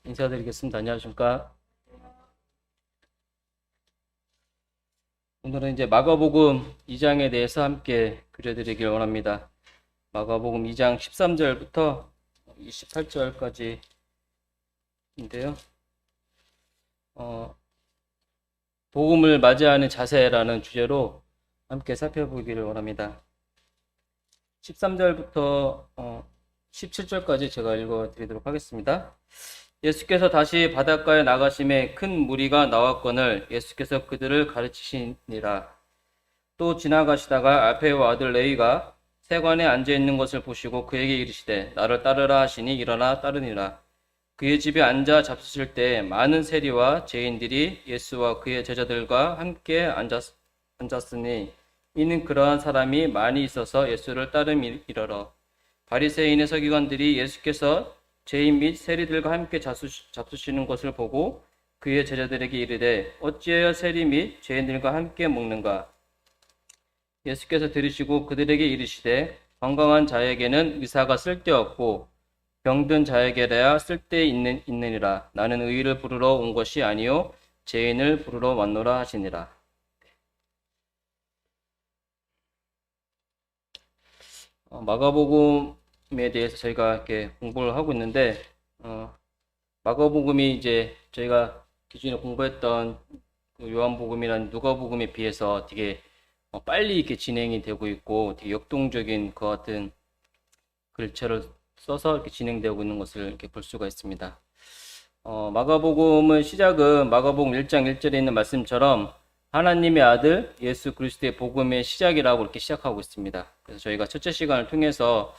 인사드리겠습니다. 안녕하십니까? 오늘은 이제 마가복음 2장에 대해서 함께 그려드리길 원합니다. 마가복음 2장 13절부터 28절까지인데요. 복음을 맞이하는 자세라는 주제로 함께 살펴보기를 원합니다. 13절부터 17절까지 제가 읽어드리도록 하겠습니다. 예수께서 다시 바닷가에 나가심에 큰 무리가 나왔거늘 예수께서 그들을 가르치시니라. 또 지나가시다가 알페오 아들 레위가 세관에 앉아있는 것을 보시고 그에게 이르시되 나를 따르라 하시니 일어나 따르니라. 그의 집에 앉아 잡수실 때 많은 세리와 죄인들이 예수와 그의 제자들과 함께 앉았으니 이는 그러한 사람이 많이 있어서 예수를 따름이러러. 바리새인의 서기관들이 예수께서 죄인 및 세리들과 함께 잡수시는 것을 보고 그의 제자들에게 이르되 어찌하여 세리 및 죄인들과 함께 먹는가? 예수께서 들으시고 그들에게 이르시되 건강한 자에게는 의사가 쓸데없고 병든 자에게라야 쓸데있느니라. 나는 의인을 부르러 온 것이 아니요 죄인을 부르러 왔노라 하시니라. 마가복음에 대해서 저희가 이렇게 공부를 하고 있는데, 마가복음이 이제 저희가 기존에 공부했던 그 요한복음이란 누가복음에 비해서 되게 빨리 이렇게 진행이 되고 있고 되게 역동적인 것 같은 글체를 써서 이렇게 진행되고 있는 것을 이렇게 볼 수가 있습니다. 마가복음의 시작은 마가복음 1장 1절에 있는 말씀처럼 하나님의 아들 예수 그리스도의 복음의 시작이라고 이렇게 시작하고 있습니다. 그래서 저희가 첫째 시간을 통해서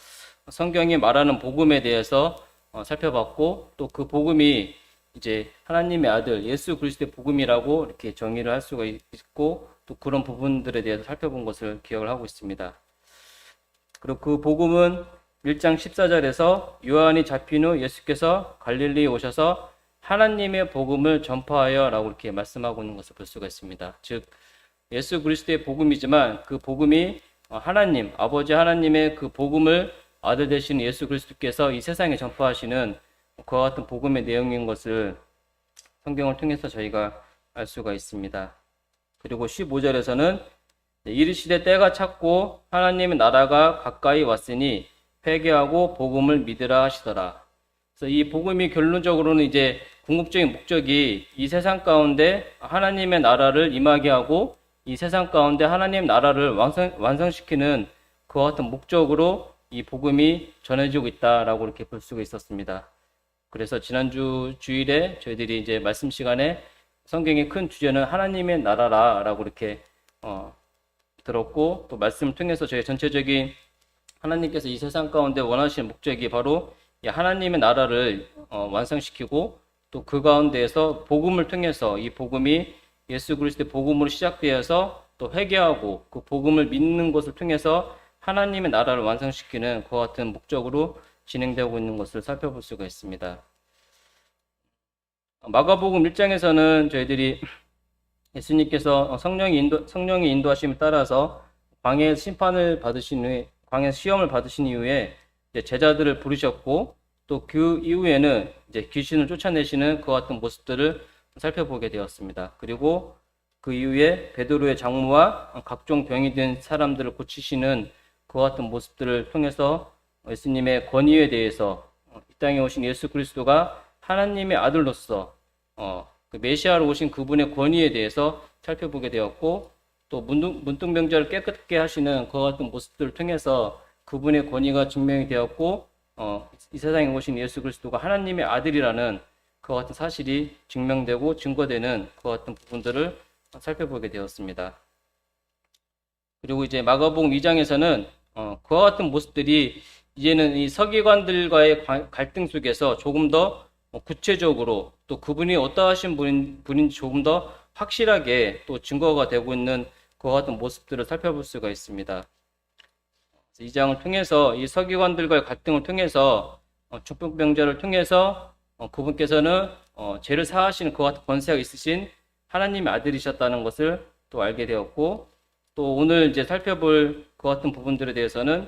성경이 말하는 복음에 대해서 살펴봤고 또 그 복음이 이제 하나님의 아들 예수 그리스도의 복음이라고 이렇게 정의를 할 수가 있고 또 그런 부분들에 대해서 살펴본 것을 기억을 하고 있습니다. 그리고 그 복음은 1장 14절에서 요한이 잡힌 후 예수께서 갈릴리에 오셔서 하나님의 복음을 전파하여 라고 이렇게 말씀하고 있는 것을 볼 수가 있습니다. 즉 예수 그리스도의 복음이지만 그 복음이 하나님 아버지 하나님의 그 복음을 아들 되신 예수 그리스도께서 이 세상에 전파하시는 그와 같은 복음의 내용인 것을 성경을 통해서 저희가 알 수가 있습니다. 그리고 15절에서는 이르시되 때가 찼고 하나님의 나라가 가까이 왔으니 회개하고 복음을 믿으라 하시더라. 그래서 이 복음이 결론적으로는 이제 궁극적인 목적이 이 세상 가운데 하나님의 나라를 임하게 하고 이 세상 가운데 하나님의 나라를 완성시키는 그와 같은 목적으로 이 복음이 전해지고 있다라고 이렇게 볼 수가 있었습니다. 그래서 지난주 주일에 저희들이 이제 말씀 시간에 성경의 큰 주제는 하나님의 나라라고 이렇게 들었고 또 말씀을 통해서 저희 전체적인 하나님께서 이 세상 가운데 원하시는 목적이 바로 이 하나님의 나라를 완성시키고 또 그 가운데에서 복음을 통해서 이 복음이 예수 그리스도의 복음으로 시작되어서 또 회개하고 그 복음을 믿는 것을 통해서 하나님의 나라를 완성시키는 그와 같은 목적으로 진행되고 있는 것을 살펴볼 수가 있습니다. 마가복음 1장에서는 저희들이 예수님께서 성령의 인도하심에 따라서 광야에서 심판을 받으신 후에 광야에서 시험을 받으신 이후에 이제 제자들을 부르셨고 또 그 이후에는 이제 귀신을 쫓아내시는 그와 같은 모습들을 살펴보게 되었습니다. 그리고 그 이후에 베드로의 장모와 각종 병이 든 사람들을 고치시는 그와 같은 모습들을 통해서 예수님의 권위에 대해서 이 땅에 오신 예수 그리스도가 하나님의 아들로서 그 메시아로 오신 그분의 권위에 대해서 살펴보게 되었고 또 문둥병자를 깨끗게 하시는 그와 같은 모습들을 통해서 그분의 권위가 증명이 되었고 이 세상에 오신 예수 그리스도가 하나님의 아들이라는 그와 같은 사실이 증명되고 증거되는 그와 같은 부분들을 살펴보게 되었습니다. 그리고 이제 마가복음 2장에서는 그와 같은 모습들이 이제는 이 서기관들과의 갈등 속에서 조금 더 구체적으로 또 그분이 어떠하신 분인지 조금 더 확실하게 또 증거가 되고 있는 그와 같은 모습들을 살펴볼 수가 있습니다. 이 장을 통해서 이 서기관들과의 갈등을 통해서 중풍병자를 통해서 그분께서는 죄를 사하시는 그와 같은 권세가 있으신 하나님의 아들이셨다는 것을 또 알게 되었고 또 오늘 이제 살펴볼 그와 같은 부분들에 대해서는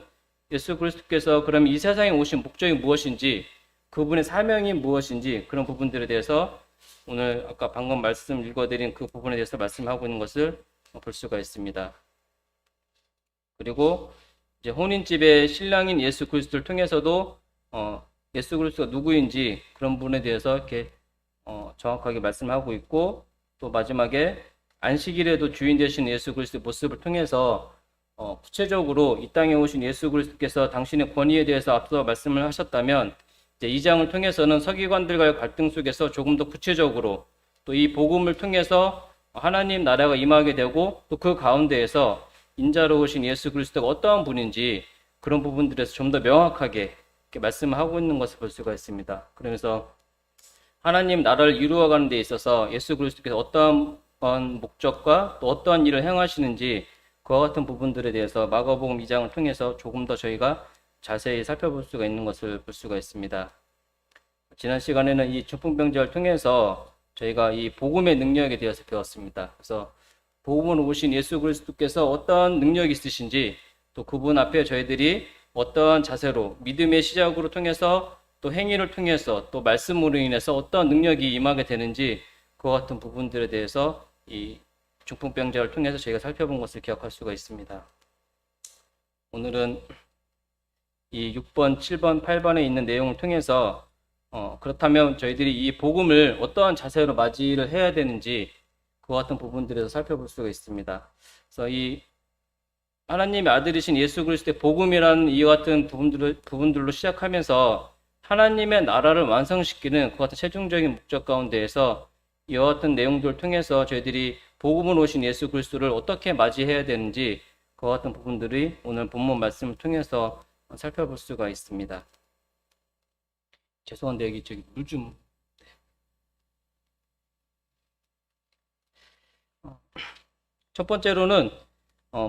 예수 그리스도께서 그럼 이 세상에 오신 목적이 무엇인지 그분의 사명이 무엇인지 그런 부분들에 대해서 오늘 아까 방금 말씀 읽어드린 그 부분에 대해서 말씀하고 있는 것을 볼 수가 있습니다. 그리고 이제 혼인집의 신랑인 예수 그리스도를 통해서도 예수 그리스도가 누구인지 그런 부분에 대해서 이렇게 정확하게 말씀하고 있고, 또 마지막에 안식일에도 주인 되신 예수 그리스도의 모습을 통해서 구체적으로 이 땅에 오신 예수 그리스도께서 당신의 권위에 대해서 앞서 말씀을 하셨다면, 이제 이 장을 통해서는 서기관들과의 갈등 속에서 조금 더 구체적으로 또 이 복음을 통해서 하나님 나라가 임하게 되고, 또 그 가운데에서 인자로 오신 예수 그리스도가 어떠한 분인지 그런 부분들에서 좀 더 명확하게 이렇게 말씀을 하고 있는 것을 볼 수가 있습니다. 그러면서 하나님 나라를 이루어가는 데 있어서 예수 그리스도께서 어떠한 목적과 또 어떠한 일을 행하시는지 그와 같은 부분들에 대해서 마가복음 2장을 통해서 조금 더 저희가 자세히 살펴볼 수가 있는 것을 볼 수가 있습니다. 지난 시간에는 이 중풍병자를 통해서 저희가 이 복음의 능력에 대해서 배웠습니다. 그래서 복음으로 오신 예수 그리스도께서 어떠한 능력이 있으신지, 또 그분 앞에 저희들이 어떠한 자세로 믿음의 시작으로 통해서 또 행위를 통해서 또 말씀으로 인해서 어떠한 능력이 임하게 되는지 그와 같은 부분들에 대해서 이 중풍병자를 통해서 저희가 살펴본 것을 기억할 수가 있습니다. 오늘은 이 6번, 7번, 8번에 있는 내용을 통해서 그렇다면 저희들이 이 복음을 어떠한 자세로 맞이를 해야 되는지 그와 같은 부분들에서 살펴볼 수가 있습니다. 그래서 이 하나님의 아들이신 예수 그리스도의 복음이라는 이와 같은 부분들로 시작하면서 하나님의 나라를 완성시키는 그와 같은 최종적인 목적 가운데에서 이와 같은 내용들을 통해서 저희들이 복음으로 오신 예수 그리스도를 어떻게 맞이해야 되는지 그와 같은 부분들이 오늘 본문 말씀을 통해서 살펴볼 수가 있습니다. 죄송한데 여기 물 좀. 첫 번째로는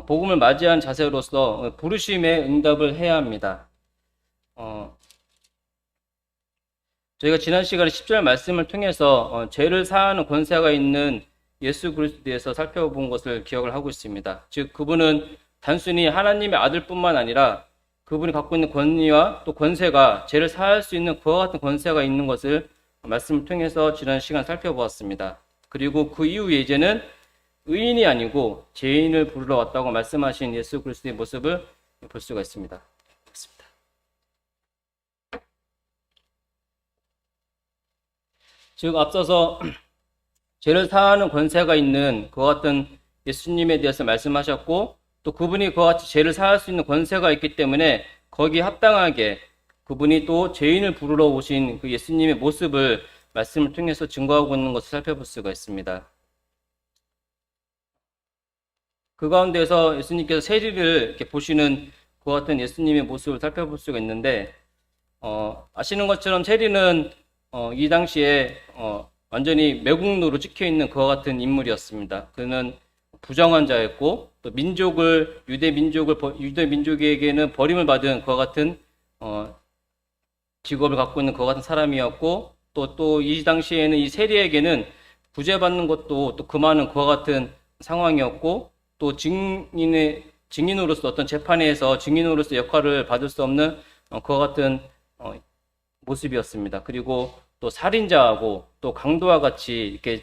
복음을 맞이한 자세로서 부르심에 응답을 해야 합니다. 저희가 지난 시간에 10절 말씀을 통해서 죄를 사하는 권세가 있는 예수 그리스도에 대해서 살펴본 것을 기억을 하고 있습니다. 즉 그분은 단순히 하나님의 아들뿐만 아니라 그분이 갖고 있는 권위와 또 권세가 죄를 사할 수 있는 그와 같은 권세가 있는 것을 말씀을 통해서 지난 시간 살펴보았습니다. 그리고 그 이후에 이제는 의인이 아니고 죄인을 부르러 왔다고 말씀하신 예수 그리스도의 모습을 볼 수가 있습니다. 즉 앞서서 죄를 사하는 권세가 있는 그와 같은 예수님에 대해서 말씀하셨고, 또 그분이 그와 같이 죄를 사할 수 있는 권세가 있기 때문에 거기에 합당하게 그분이 또 죄인을 부르러 오신 그 예수님의 모습을 말씀을 통해서 증거하고 있는 것을 살펴볼 수가 있습니다. 그 가운데서 예수님께서 세리를 이렇게 보시는 그와 같은 예수님의 모습을 살펴볼 수가 있는데, 아시는 것처럼 세리는 이 당시에 완전히 매국노로 찍혀있는 그와 같은 인물이었습니다. 그는 부정한 자였고, 또 유대 민족에게는 버림을 받은 그와 같은 직업을 갖고 있는 그와 같은 사람이었고, 또 이 당시에는 이 세리에게는 구제받는 것도 또 그만한 그와 같은 상황이었고, 또 증인으로서 어떤 재판에서 증인으로서 역할을 받을 수 없는 그와 같은 모습이었습니다. 그리고 또 살인자하고 또 강도와 같이 이렇게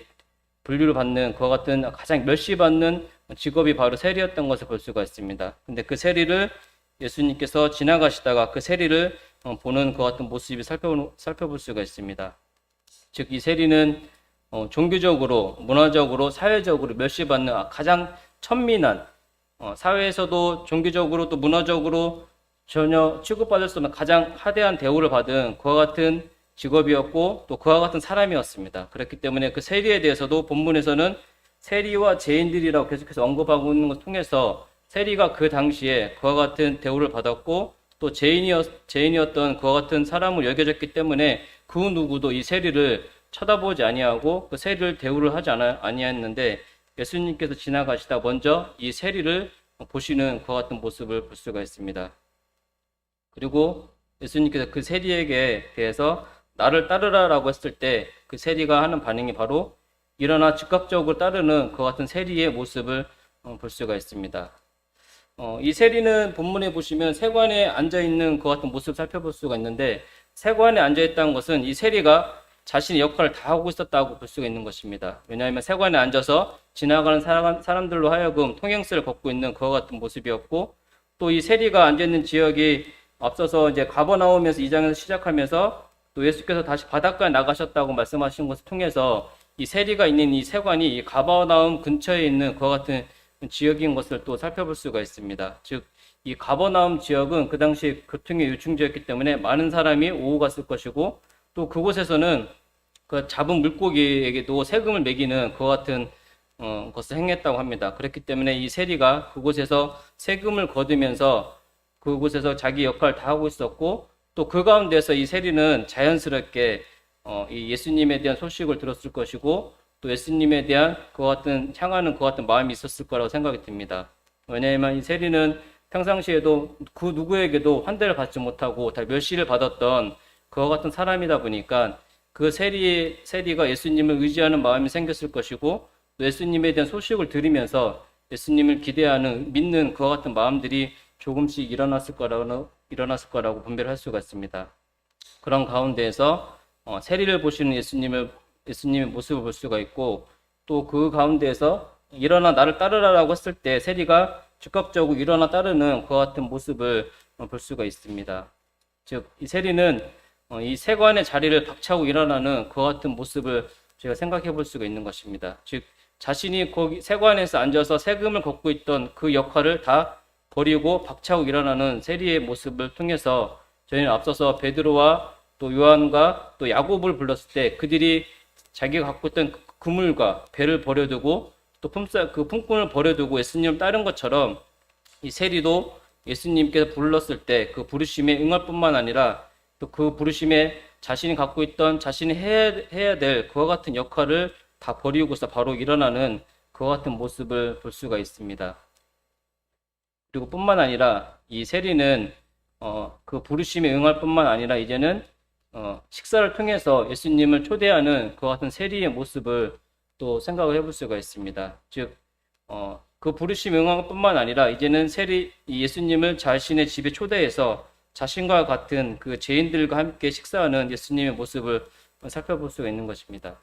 분류를 받는 그와 같은 가장 멸시받는 직업이 바로 세리였던 것을 볼 수가 있습니다. 근데 그 세리를 예수님께서 지나가시다가 그 세리를 보는 그와 같은 모습을 살펴볼 수가 있습니다. 즉 이 세리는 종교적으로, 문화적으로, 사회적으로 멸시받는 가장 천민한, 사회에서도 종교적으로 또 문화적으로 전혀 취급받을 수 없는 가장 하대한 대우를 받은 그와 같은 직업이었고, 또 그와 같은 사람이었습니다. 그렇기 때문에 그 세리에 대해서도 본문에서는 세리와 죄인들이라고 계속해서 언급하고 있는 것을 통해서 세리가 그 당시에 그와 같은 대우를 받았고, 또 죄인이었던 그와 같은 사람을 여겨졌기 때문에 그 누구도 이 세리를 쳐다보지 아니하고 그 세리를 대우를 하지 아니했는데, 예수님께서 지나가시다 먼저 이 세리를 보시는 그와 같은 모습을 볼 수가 있습니다. 그리고 예수님께서 그 세리에게 대해서 나를 따르라라고 했을 때 그 세리가 하는 반응이 바로 일어나 즉각적으로 따르는 그와 같은 세리의 모습을 볼 수가 있습니다. 이 세리는 본문에 보시면 세관에 앉아있는 그와 같은 모습을 살펴볼 수가 있는데, 세관에 앉아있다는 것은 이 세리가 자신의 역할을 다 하고 있었다고 볼 수가 있는 것입니다. 왜냐하면 세관에 앉아서 지나가는 사람들로 하여금 통행세를 걷고 있는 그와 같은 모습이었고, 또 이 세리가 앉아있는 지역이 앞서서 이제 가버나움에서 2장에서 시작하면서 또 예수께서 다시 바닷가에 나가셨다고 말씀하신 것을 통해서 이 세리가 있는 이 세관이 이 가버나움 근처에 있는 그와 같은 지역인 것을 또 살펴볼 수가 있습니다. 즉, 이 가버나움 지역은 그 당시 교통의 요충지였기 때문에 많은 사람이 오고 갔을 것이고, 또 그곳에서는 그 잡은 물고기에게도 세금을 매기는 그와 같은 것을 행했다고 합니다. 그렇기 때문에 이 세리가 그곳에서 세금을 거두면서 그곳에서 자기 역할을 다 하고 있었고, 또 그 가운데서 이 세리는 자연스럽게 이 예수님에 대한 소식을 들었을 것이고, 또 예수님에 대한 그와 같은 향하는 그와 같은 마음이 있었을 거라고 생각이 듭니다. 왜냐하면 이 세리는 평상시에도 그 누구에게도 환대를 받지 못하고 다 멸시를 받았던 그와 같은 사람이다 보니까 그 세리가 예수님을 의지하는 마음이 생겼을 것이고, 또 예수님에 대한 소식을 들으면서 예수님을 기대하는, 믿는 그와 같은 마음들이 조금씩 일어났을 거라고 분별할 수가 있습니다. 그런 가운데에서 세리를 보시는 예수님의 모습을 볼 수가 있고, 또 그 가운데에서 일어나 나를 따르라라고 했을 때 세리가 즉각적으로 일어나 따르는 그와 같은 모습을 볼 수가 있습니다. 즉, 이 세리는 이 세관의 자리를 박차고 일어나는 그와 같은 모습을 제가 생각해 볼 수가 있는 것입니다. 즉, 자신이 거기 세관에서 앉아서 세금을 걷고 있던 그 역할을 다 버리고 박차고 일어나는 세리의 모습을 통해서 저희는 앞서서 베드로와 또 요한과 또 야곱을 불렀을 때 그들이 자기가 갖고 있던 그물과 배를 버려두고 또 그 품꾼을 버려두고 예수님을 따른 것처럼 이 세리도 예수님께서 불렀을 때 그 부르심에 응할 뿐만 아니라 또 그 부르심에 자신이 갖고 있던 자신이 해야 될 그와 같은 역할을 다 버리고서 바로 일어나는 그와 같은 모습을 볼 수가 있습니다. 그리고 뿐만 아니라 이 세리는 그 부르심에 응할 뿐만 아니라 이제는 식사를 통해서 예수님을 초대하는 그와 같은 세리의 모습을 또 생각을 해볼 수가 있습니다. 즉, 그 부르심에 응할 뿐만 아니라 이제는 예수님을 자신의 집에 초대해서 자신과 같은 그 죄인들과 함께 식사하는 예수님의 모습을 살펴볼 수가 있는 것입니다.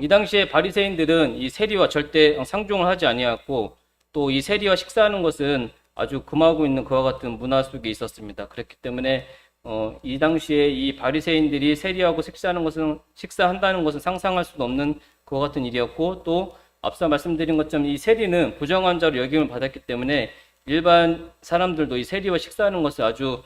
이 당시에 바리새인들은 이 세리와 절대 상종을 하지 아니하였고, 또 이 세리와 식사하는 것은 아주 금하고 있는 그와 같은 문화 속에 있었습니다. 그렇기 때문에 이 당시에 이 바리새인들이 세리하고 식사한다는 것은 상상할 수도 없는 그와 같은 일이었고, 또 앞서 말씀드린 것처럼 이 세리는 부정한 자로 여김을 받았기 때문에 일반 사람들도 이 세리와 식사하는 것을 아주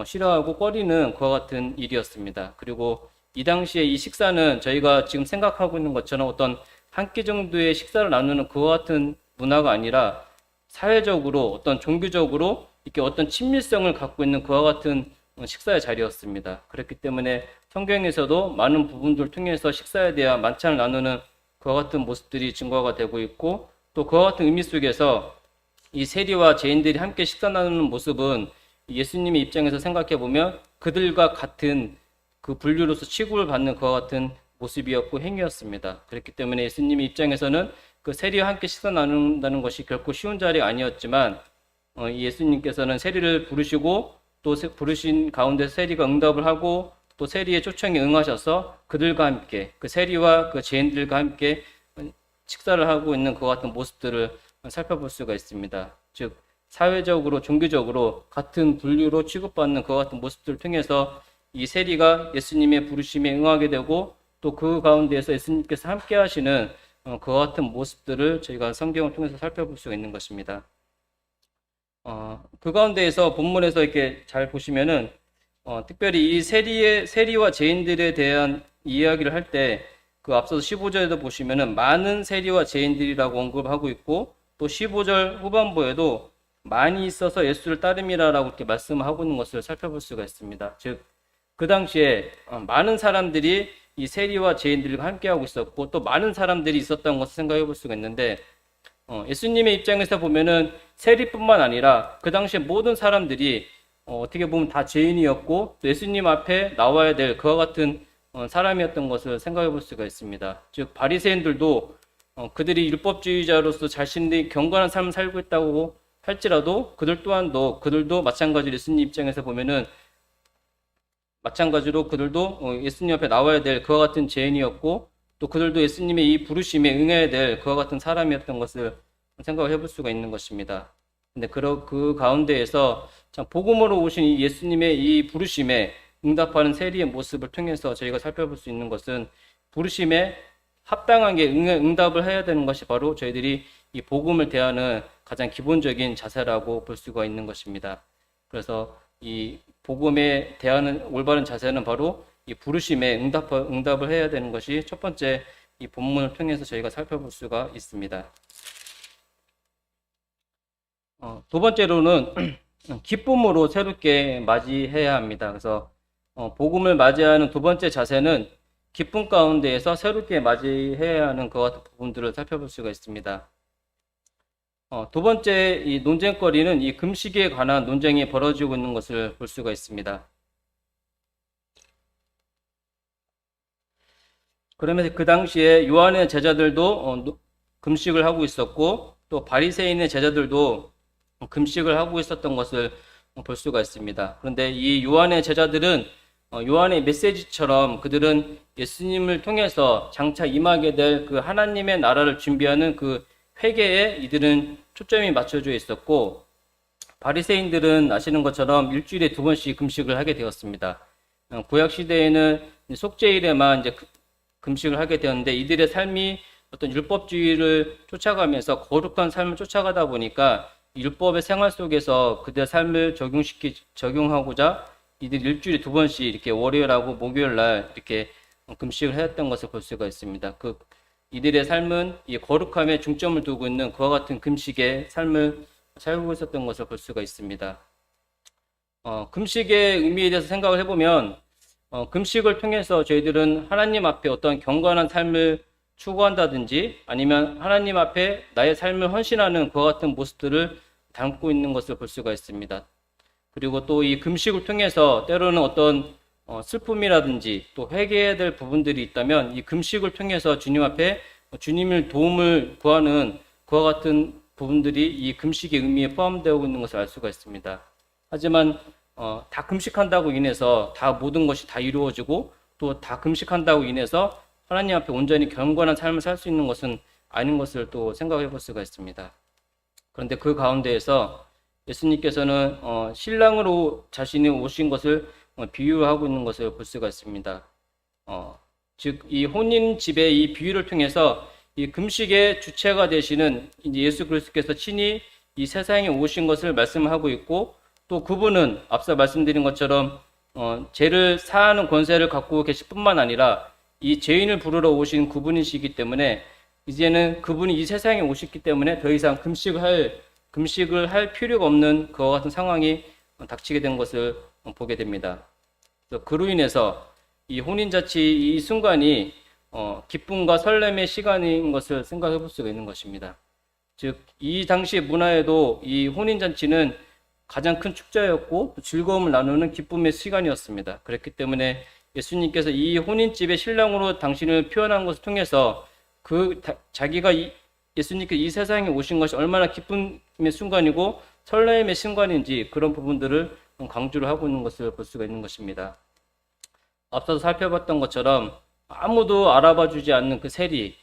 싫어하고 꺼리는 그와 같은 일이었습니다. 그리고 이 당시에 이 식사는 저희가 지금 생각하고 있는 것처럼 어떤 한 끼 정도의 식사를 나누는 그와 같은 문화가 아니라 사회적으로 어떤 종교적으로 이렇게 어떤 친밀성을 갖고 있는 그와 같은 식사의 자리였습니다. 그렇기 때문에 성경에서도 많은 부분들을 통해서 식사에 대한 만찬을 나누는 그와 같은 모습들이 증거가 되고 있고, 또 그와 같은 의미 속에서 이 세리와 죄인들이 함께 식사 나누는 모습은 예수님의 입장에서 생각해 보면 그들과 같은 그 분류로서 취급을 받는 그와 같은 모습이었고 행위였습니다. 그렇기 때문에 예수님의 입장에서는 그 세리와 함께 식사 나눈다는 것이 결코 쉬운 자리가 아니었지만 예수님께서는 세리를 부르시고 또 부르신 가운데 세리가 응답을 하고 또 세리의 초청에 응하셔서 그들과 함께 그 세리와 그 죄인들과 함께 식사를 하고 있는 그와 같은 모습들을 살펴볼 수가 있습니다. 즉 사회적으로 종교적으로 같은 분류로 취급받는 그와 같은 모습들을 통해서 이 세리가 예수님의 부르심에 응하게 되고 또 그 가운데에서 예수님께서 함께 하시는 그와 같은 모습들을 저희가 성경을 통해서 살펴볼 수가 있는 것입니다. 그 가운데에서 본문에서 이렇게 잘 보시면은 특별히 이 세리와 죄인들에 대한 이야기를 할 때 그 앞서서 15절에도 보시면은 많은 세리와 죄인들이라고 언급하고 있고 또 15절 후반부에도 많이 있어서 예수를 따름이라라고 이렇게 말씀하고 있는 것을 살펴볼 수가 있습니다. 즉 그 당시에 많은 사람들이 이 세리와 죄인들과 함께하고 있었고 또 많은 사람들이 있었던 것을 생각해 볼 수가 있는데 예수님의 입장에서 보면은 세리뿐만 아니라 그 당시에 모든 사람들이 어떻게 보면 다 죄인이었고 또 예수님 앞에 나와야 될 그와 같은 사람이었던 것을 생각해 볼 수가 있습니다. 즉 바리새인들도 그들이 율법주의자로서 자신들이 경건한 삶을 살고 있다고 할지라도 그들도 마찬가지로 예수님 입장에서 보면은 마찬가지로 그들도 예수님 앞에 나와야 될 그와 같은 죄인이었고 또 그들도 예수님의 이 부르심에 응해야 될 그와 같은 사람이었던 것을 생각을 해볼 수가 있는 것입니다. 근데 그 가운데에서 참 복음으로 오신 이 예수님의 이 부르심에 응답하는 세리의 모습을 통해서 저희가 살펴볼 수 있는 것은 부르심에 합당하게 응답을 해야 되는 것이 바로 저희들이 이 복음을 대하는 가장 기본적인 자세라고 볼 수가 있는 것입니다. 그래서 이 복음에 대하는 올바른 자세는 바로 이 부르심에 응답을 해야 되는 것이 첫 번째 이 본문을 통해서 저희가 살펴볼 수가 있습니다. 두 번째로는 기쁨으로 새롭게 맞이해야 합니다. 그래서 복음을 맞이하는 두 번째 자세는 기쁨 가운데에서 새롭게 맞이해야 하는 그와 같은 부분들을 살펴볼 수가 있습니다. 두 번째 이 논쟁거리는 이 금식에 관한 논쟁이 벌어지고 있는 것을 볼 수가 있습니다. 그러면서 그 당시에 요한의 제자들도 금식을 하고 있었고 또 바리새인의 제자들도 금식을 하고 있었던 것을 볼 수가 있습니다. 그런데 이 요한의 제자들은 요한의 메시지처럼 그들은 예수님을 통해서 장차 임하게 될 그 하나님의 나라를 준비하는 그 회개에 이들은 초점이 맞춰져 있었고 바리새인들은 아시는 것처럼 일주일에 2번씩 금식을 하게 되었습니다. 구약 시대에는 속죄일에만 이제 금식을 하게 되었는데 이들의 삶이 어떤 율법주의를 쫓아가면서 거룩한 삶을 쫓아가다 보니까 율법의 생활 속에서 그들의 삶을 적용하고자 이들 일주일에 2번씩 이렇게 월요일하고 목요일날 이렇게 금식을 했던 것을 볼 수가 있습니다. 이들의 삶은 이 거룩함에 중점을 두고 있는 그와 같은 금식의 삶을 살고 있었던 것을 볼 수가 있습니다. 금식의 의미에 대해서 생각을 해보면 금식을 통해서 저희들은 하나님 앞에 어떤 경건한 삶을 추구한다든지 아니면 하나님 앞에 나의 삶을 헌신하는 그와 같은 모습들을 담고 있는 것을 볼 수가 있습니다. 그리고 또 이 금식을 통해서 때로는 어떤 슬픔이라든지 또 회개해야 될 부분들이 있다면 이 금식을 통해서 주님 앞에 주님의 도움을 구하는 그와 같은 부분들이 이 금식의 의미에 포함되어 있는 것을 알 수가 있습니다. 하지만 다 금식한다고 인해서 다 모든 것이 다 이루어지고 또 다 금식한다고 인해서 하나님 앞에 온전히 경건한 삶을 살 수 있는 것은 아닌 것을 또 생각해 볼 수가 있습니다. 그런데 그 가운데에서 예수님께서는 신랑으로 자신이 오신 것을 비유하고 있는 것을 볼 수가 있습니다. 즉 이 혼인 집의 이 비유를 통해서 이 금식의 주체가 되시는 이제 예수 그리스도께서 친히 이 세상에 오신 것을 말씀하고 있고 또 그분은 앞서 말씀드린 것처럼 죄를 사하는 권세를 갖고 계실 뿐만 아니라 이 죄인을 부르러 오신 그분이시기 때문에 이제는 그분이 이 세상에 오셨기 때문에 더 이상 금식을 할 필요가 없는 그와 같은 상황이 닥치게 된 것을 보게 됩니다. 그로 인해서 이 혼인잔치 이 순간이 기쁨과 설렘의 시간인 것을 생각해 볼 수가 있는 것입니다. 즉 이 당시 문화에도 이 혼인잔치는 가장 큰 축제였고 즐거움을 나누는 기쁨의 시간이었습니다. 그렇기 때문에 예수님께서 이 혼인집의 신랑으로 당신을 표현한 것을 통해서 자기가 예수님께서 이 세상에 오신 것이 얼마나 기쁨의 순간이고 설렘의 순간인지 그런 부분들을 강조를 하고 있는 것을 볼 수가 있는 것입니다. 앞서서 살펴봤던 것처럼 아무도 알아봐 주지 않는 그 세리,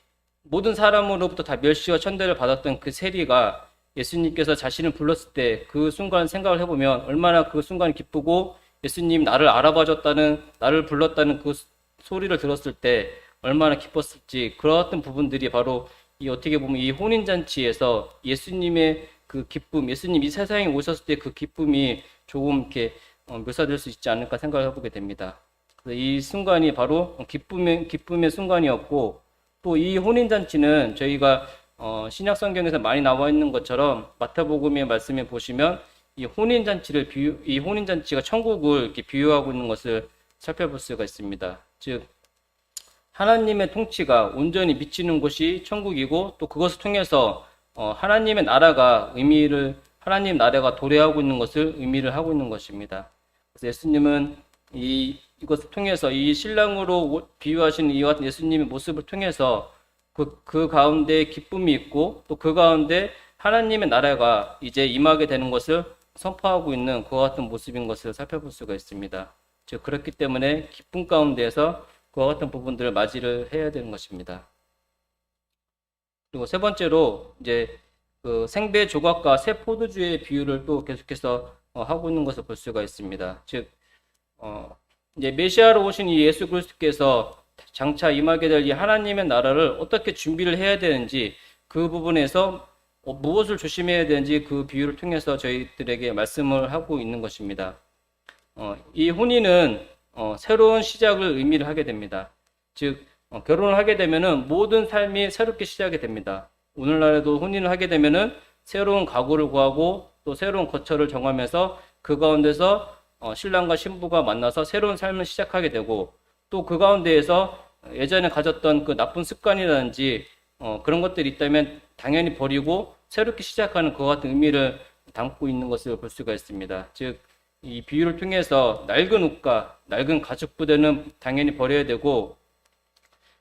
모든 사람으로부터 다 멸시와 천대를 받았던 그 세리가 예수님께서 자신을 불렀을 때 그 순간 생각을 해보면 얼마나 그 순간이 기쁘고 예수님 나를 알아봐 줬다는, 나를 불렀다는 그 소리를 들었을 때 얼마나 기뻤을지 그런 부분들이 바로 이 어떻게 보면 이 혼인잔치에서 예수님의 그 기쁨, 예수님 이 세상에 오셨을 때 그 기쁨이 조금 이렇게 묘사될 수 있지 않을까 생각을 해보게 됩니다. 그래서 이 순간이 바로 기쁨의 순간이었고 또 이 혼인잔치는 저희가 신약 성경에서 많이 나와 있는 것처럼 마태복음의 말씀에 보시면 이 혼인잔치가 천국을 이렇게 비유하고 있는 것을 살펴볼 수가 있습니다. 즉 하나님의 통치가 온전히 미치는 곳이 천국이고 또 그것을 통해서 하나님의 나라가 하나님 나라가 도래하고 있는 것을 의미를 하고 있는 것입니다. 그래서 예수님은 이것을 통해서 이 신랑으로 비유하신 이와 같은 예수님의 모습을 통해서 그 가운데 기쁨이 있고 또 그 가운데 하나님의 나라가 이제 임하게 되는 것을 선포하고 있는 그와 같은 모습인 것을 살펴볼 수가 있습니다. 즉 그렇기 때문에 기쁨 가운데에서 그와 같은 부분들을 맞이를 해야 되는 것입니다. 그리고 세 번째로 이제 그 생배 조각과 새 포도주의 비유를 또 계속해서 하고 있는 것을 볼 수가 있습니다. 즉 이제 메시아로 오신 이 예수 그리스도께서 장차 임하게 될 이 하나님의 나라를 어떻게 준비를 해야 되는지 그 부분에서 무엇을 조심해야 되는지 그 비유를 통해서 저희들에게 말씀을 하고 있는 것입니다. 이 혼인은 새로운 시작을 의미를 하게 됩니다. 즉 결혼을 하게 되면은 모든 삶이 새롭게 시작이 됩니다. 오늘날에도 혼인을 하게 되면은 새로운 가구를 구하고 또 새로운 거처를 정하면서 그 가운데서 신랑과 신부가 만나서 새로운 삶을 시작하게 되고 또 그 가운데에서 예전에 가졌던 그 나쁜 습관이라든지 그런 것들이 있다면 당연히 버리고 새롭게 시작하는 그와 같은 의미를 담고 있는 것을 볼 수가 있습니다. 즉 이 비유를 통해서 낡은 옷과 낡은 가죽 부대는 당연히 버려야 되고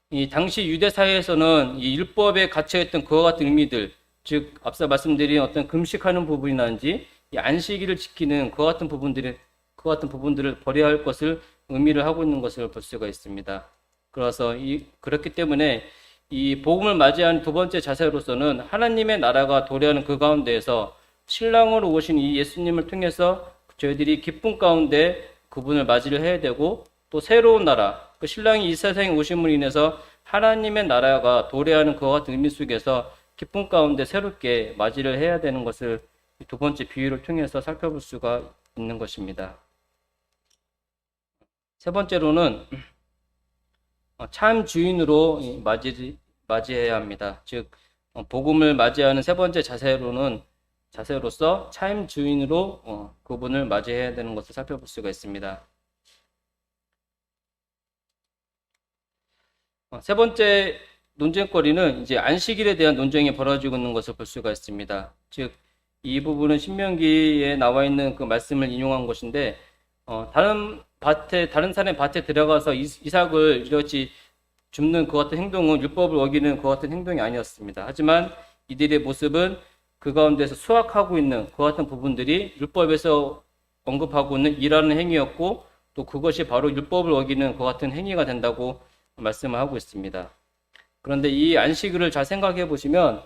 이 당시 유대 사회에서는 이 율법에 갇혀있던 그와 같은 의미들, 즉 앞서 말씀드린 어떤 금식하는 부분이라든지 이 안식일을 지키는 그와 같은 부분들을 버려야 할 것을 의미를 하고 있는 것을 볼 수가 있습니다. 그래서 그렇기 때문에 이 복음을 맞이한 두 번째 자세로서는 하나님의 나라가 도래하는 그 가운데에서 신랑으로 오신 이 예수님을 통해서 저희들이 기쁨 가운데 그분을 맞이를 해야 되고 또 새로운 나라, 그 신랑이 이 세상에 오심으로 인해서 하나님의 나라가 도래하는 그와 같은 의미 속에서 기쁨 가운데 새롭게 맞이를 해야 되는 것을 두 번째 비유를 통해서 살펴볼 수가 있는 것입니다. 세 번째로는 참 주인으로 맞이해야 합니다. 즉 복음을 맞이하는 세 번째 자세로서 참 주인으로 그분을 맞이해야 되는 것을 살펴볼 수가 있습니다. 세 번째 논쟁거리는 이제 안식일에 대한 논쟁이 벌어지고 있는 것을 볼 수가 있습니다. 즉 이 부분은 신명기에 나와 있는 그 말씀을 인용한 것인데 다른 사람의 밭에 들어가서 이삭을 이렇게 줍는 그 같은 행동은 율법을 어기는 그 같은 행동이 아니었습니다. 하지만 이들의 모습은 그 가운데서 수확하고 있는 그 같은 부분들이 율법에서 언급하고 있는 일하는 행위였고 또 그것이 바로 율법을 어기는 그 같은 행위가 된다고 말씀을 하고 있습니다. 그런데 이 안식일을 잘 생각해 보시면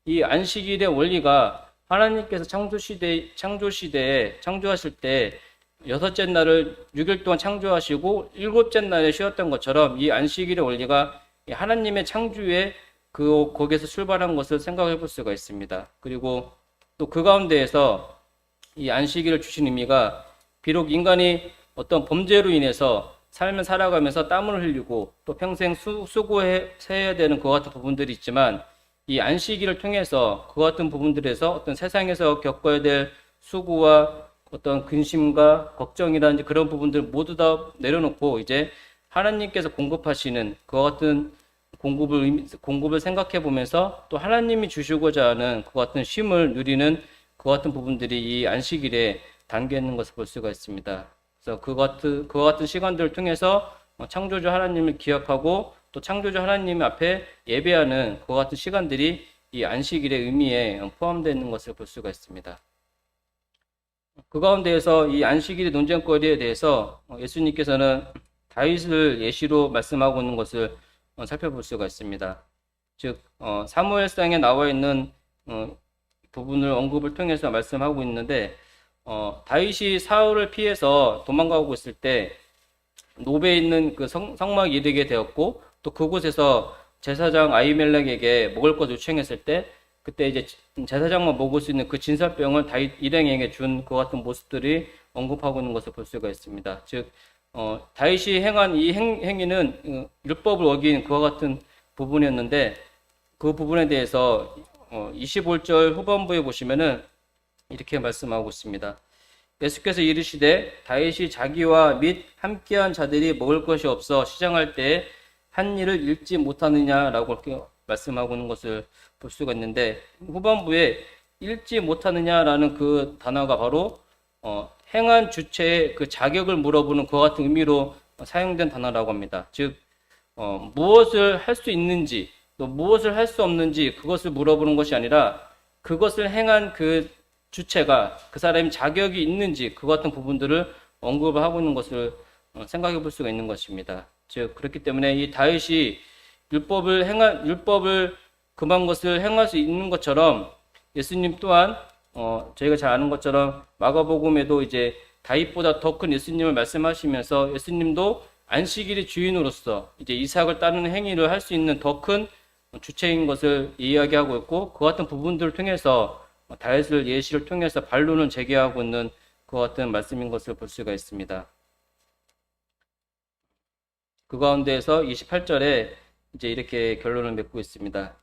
이 안식일의 원리가 하나님께서 창조시대에 창조하실 때 여섯째 날을 6일 동안 창조하시고 일곱째 날에 쉬었던 것처럼 이 안식일의 원리가 하나님의 창조에 거기에서 출발한 것을 생각해 볼 수가 있습니다. 그리고 또 그 가운데에서 이 안식일을 주신 의미가 비록 인간이 어떤 범죄로 인해서 삶을 살아가면서 땀을 흘리고 또 평생 수고해야 되는 그 같은 부분들이 있지만 이 안식일을 통해서 그 같은 부분들에서 어떤 세상에서 겪어야 될 수고와 어떤 근심과 걱정이라든지 그런 부분들 모두 다 내려놓고 이제 하나님께서 공급하시는 그 같은 공급을 생각해 보면서 또 하나님이 주시고자 하는 그 같은 쉼을 누리는 그 같은 부분들이 이 안식일에 담겨 있는 것을 볼 수가 있습니다. 그래서 그 같은 시간들을 통해서 창조주 하나님을 기억하고 또 창조주 하나님 앞에 예배하는 그 같은 시간들이 이 안식일의 의미에 포함되어 있는 것을 볼 수가 있습니다. 그 가운데에서 이 안식일의 논쟁거리에 대해서 예수님께서는 다윗을 예시로 말씀하고 있는 것을 살펴볼 수가 있습니다. 즉 사무엘상에 나와 있는 부분을 언급을 통해서 말씀하고 있는데 다윗이 사울을 피해서 도망가고 있을 때 노베에 있는 그 성막에 이르게 되었고 또 그곳에서 제사장 아히멜렉에게 먹을 것 요청했을 때 그때 이제 제사장만 먹을 수 있는 그 진설병을 다윗 일행에게 준 그 같은 모습들이 언급하고 있는 것을 볼 수가 있습니다. 즉 다윗이 행한 이 행위는 율법을 어긴 그와 같은 부분이었는데 그 부분에 대해서 25절 후반부에 보시면은 이렇게 말씀하고 있습니다. 예수께서 이르시되 다윗이 자기와 및 함께한 자들이 먹을 것이 없어 시장할 때에 한 일을 잃지 못하느냐라고 이렇게 말씀하고 있는 것을 볼 수가 있는데 후반부에 잃지 못하느냐라는 그 단어가 바로 행한 주체의 그 자격을 물어보는 그와 같은 의미로 사용된 단어라고 합니다. 즉 무엇을 할 수 있는지 또 무엇을 할 수 없는지 그것을 물어보는 것이 아니라 그것을 행한 그 주체가 그 사람이 자격이 있는지 그 같은 부분들을 언급을 하고 있는 것을 생각해 볼 수가 있는 것입니다. 즉 그렇기 때문에 이 다윗이 율법을 금한 것을 행할 수 있는 것처럼 예수님 또한 저희가 잘 아는 것처럼 마가복음에도 이제 다윗보다 더 큰 예수님을 말씀하시면서 예수님도 안식일의 주인으로서 이제 이삭을 따르는 행위를 할 수 있는 더 큰 주체인 것을 이야기하고 있고, 그 같은 부분들을 통해서 다윗을 예시를 통해서 반론을 제기하고 있는 그 같은 말씀인 것을 볼 수가 있습니다. 그 가운데에서 28절에 이제 이렇게 결론을 맺고 있습니다.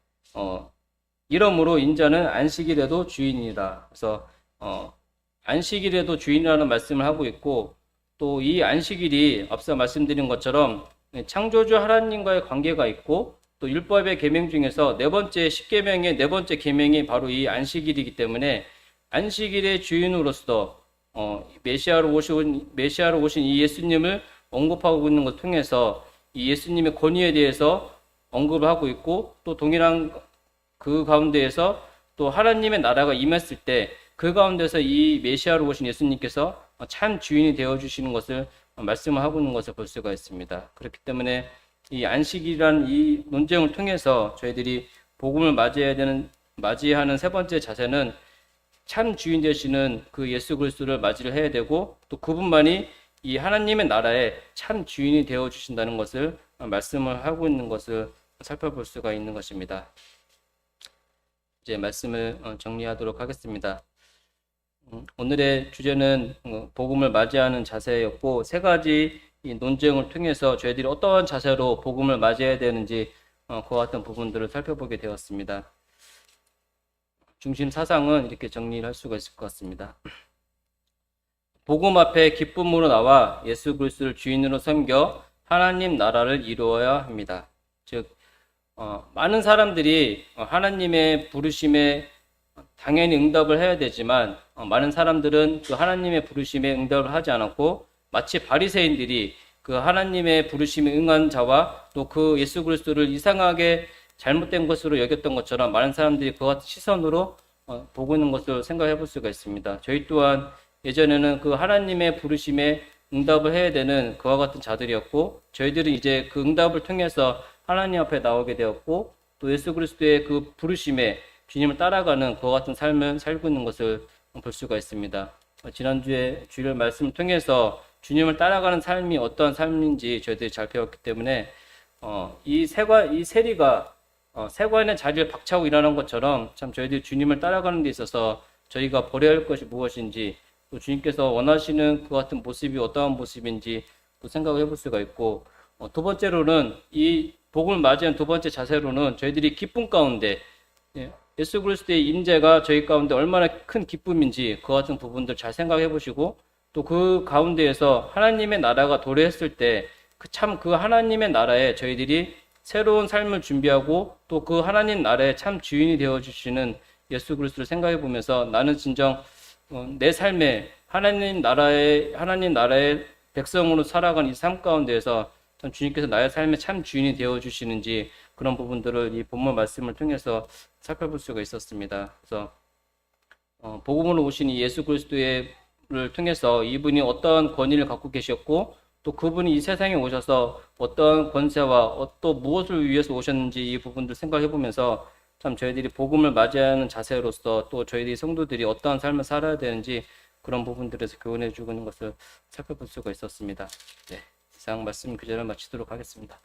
이러므로 인자는 안식일에도 주인이다. 그래서 안식일에도 주인이라는 말씀을 하고 있고, 또 이 안식일이 앞서 말씀드린 것처럼 창조주 하나님과의 관계가 있고, 또 율법의 계명 중에서 네 번째 십계명의 네 번째 계명이 바로 이 안식일이기 때문에 안식일의 주인으로서 메시아로 오신 이 예수님을 언급하고 있는 것을 통해서 이 예수님의 권위에 대해서 언급을 하고 있고, 또 동일한 그 가운데에서 또 하나님의 나라가 임했을 때 그 가운데서 이 메시아로 오신 예수님께서 참 주인이 되어 주시는 것을 말씀을 하고 있는 것을 볼 수가 있습니다. 그렇기 때문에 이 안식이라는 이 논쟁을 통해서 저희들이 복음을 맞이하는 세 번째 자세는 참 주인 되시는 그 예수 그리스도를 맞이를 해야 되고, 또 그분만이 이 하나님의 나라에 참 주인이 되어 주신다는 것을 말씀을 하고 있는 것을 살펴볼 수가 있는 것입니다. 이제 말씀을 정리하도록 하겠습니다. 오늘의 주제는 복음을 맞이하는 자세였고, 세 가지 이 논쟁을 통해서 저희들이 어떠한 자세로 복음을 맞이해야 되는지 그와 같은 부분들을 살펴보게 되었습니다. 중심 사상은 이렇게 정리를 할 수가 있을 것 같습니다. 복음 앞에 기쁨으로 나와 예수 그리스도를 주인으로 섬겨 하나님 나라를 이루어야 합니다. 즉 많은 사람들이 하나님의 부르심에 당연히 응답을 해야 되지만, 많은 사람들은 그 하나님의 부르심에 응답을 하지 않았고, 마치 바리새인들이 그 하나님의 부르심에 응한 자와 또 그 예수 그리스도를 이상하게 잘못된 것으로 여겼던 것처럼 많은 사람들이 그 같은 시선으로 보고 있는 것을 생각해 볼 수가 있습니다. 저희 또한 예전에는 그 하나님의 부르심에 응답을 해야 되는 그와 같은 자들이었고, 저희들은 이제 그 응답을 통해서 하나님 앞에 나오게 되었고, 또 예수 그리스도의 그 부르심에 주님을 따라가는 그와 같은 삶을 살고 있는 것을 볼 수가 있습니다. 지난주에 주일 말씀을 통해서 주님을 따라가는 삶이 어떠한 삶인지 저희들이 잘 배웠기 때문에 이 세리가 세관의 자리를 박차고 일하는 것처럼 참 저희들이 주님을 따라가는 데 있어서 저희가 버려야 할 것이 무엇인지, 또 주님께서 원하시는 그 같은 모습이 어떠한 모습인지 또 생각을 해볼 수가 있고, 두 번째로는 이 복음을 맞이한 두 번째 자세로는 저희들이 기쁨 가운데 예수 그리스도의 임재가 저희 가운데 얼마나 큰 기쁨인지 그 같은 부분들 잘 생각해 보시고, 또 그 가운데에서 하나님의 나라가 도래했을 때 그 하나님의 나라에 저희들이 새로운 삶을 준비하고, 또 그 하나님 나라의 참 주인이 되어 주시는 예수 그리스도를 생각해 보면서 나는 진정 내 삶에 하나님 나라의 백성으로 살아가는 이 삶 가운데에서 참 주님께서 나의 삶에 참 주인이 되어 주시는지, 그런 부분들을 이 본문 말씀을 통해서 살펴볼 수가 있었습니다. 그래서 복음으로 오신 이 예수 그리스도를 통해서 이분이 어떠한 권위를 갖고 계셨고, 또 그분이 이 세상에 오셔서 어떠한 권세와 또 무엇을 위해서 오셨는지 이 부분들 생각해 보면서 참 저희들이 복음을 맞이하는 자세로서 또 저희들이 성도들이 어떠한 삶을 살아야 되는지 그런 부분들에서 교훈해 주고 있는 것을 살펴볼 수가 있었습니다. 네, 이상 말씀 그 자리를 마치도록 하겠습니다.